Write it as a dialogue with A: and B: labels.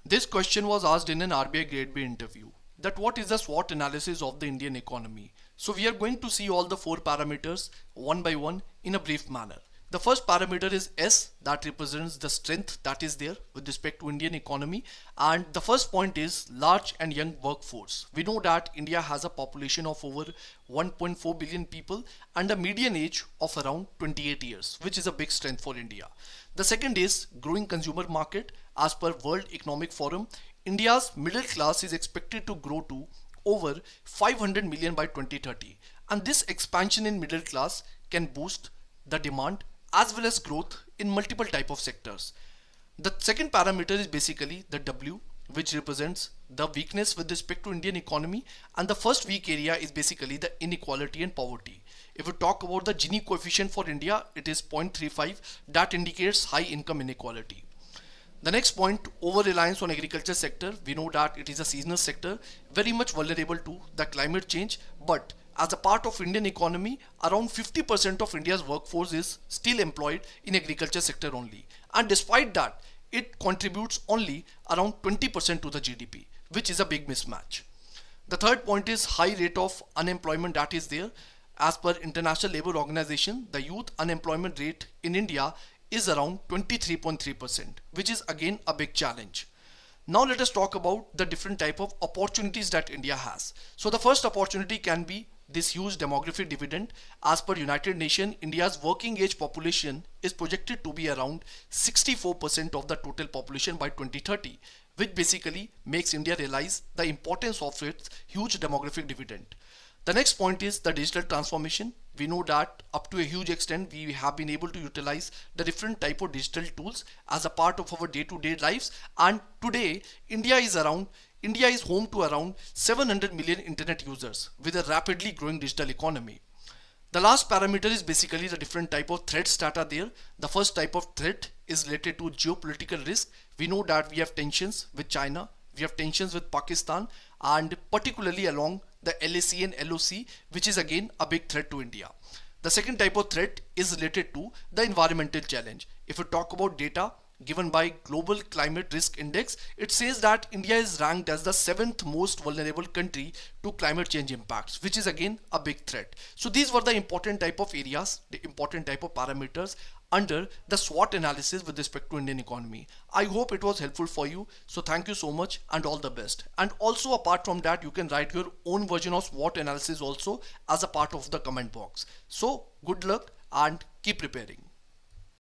A: This question was asked in an RBI Grade B interview that what is the SWOT analysis of the Indian economy. So we are going to see all the four parameters one by one in a brief manner. The first parameter is S, that represents the strength that is there with respect to Indian economy, and the first point is large and young workforce. We know that India has a population of over 1.4 billion people and a median age of around 28 years, which is a big strength for India. The second is growing consumer market. As per World Economic Forum, India's middle class is expected to grow to over 500 million by 2030, and this expansion in middle class can boost the demand as well as growth in multiple type of sectors. The second parameter is basically the W, which represents the weakness with respect to Indian economy, and the first weak area is basically the inequality and poverty. If we talk about the Gini coefficient for India, it is 0.35, that indicates high income inequality. The next point, over reliance on agriculture sector. We know that it is a seasonal sector, very much vulnerable to the climate change, but as a part of Indian economy, around 50% of India's workforce is still employed in agriculture sector only. And despite that, it contributes only around 20% to the GDP, which is a big mismatch. The third point is high rate of unemployment that is there. As per International Labour Organization, the youth unemployment rate in India is around 23.3%, which is again a big challenge. Now let us talk about the different type of opportunities that India has. So the first opportunity can be this huge demographic dividend. As per United Nations, India's working age population is projected to be around 64% of the total population by 2030, which basically makes India realize the importance of its huge demographic dividend. The next point is the digital transformation. We know that up to a huge extent we have been able to utilize the different type of digital tools as a part of our day-to-day lives, and today India is home to around 700 million internet users with a rapidly growing digital economy. The last parameter is basically the different type of threats that are there. The first type of threat is related to geopolitical risk. We know that we have tensions with China, we have tensions with Pakistan, and particularly along the LAC and LOC, which is again a big threat to India. The second type of threat is related to the environmental challenge. If we talk about data given by Global Climate Risk Index, it says that India is ranked as the seventh most vulnerable country to climate change impacts, which is again a big threat. So these were the important type of areas, the important type of parameters under the SWOT analysis with respect to Indian economy. I hope it was helpful for you. So thank you so much and all the best. And also apart from that, you can write your own version of SWOT analysis also as a part of the comment box. So good luck and keep preparing.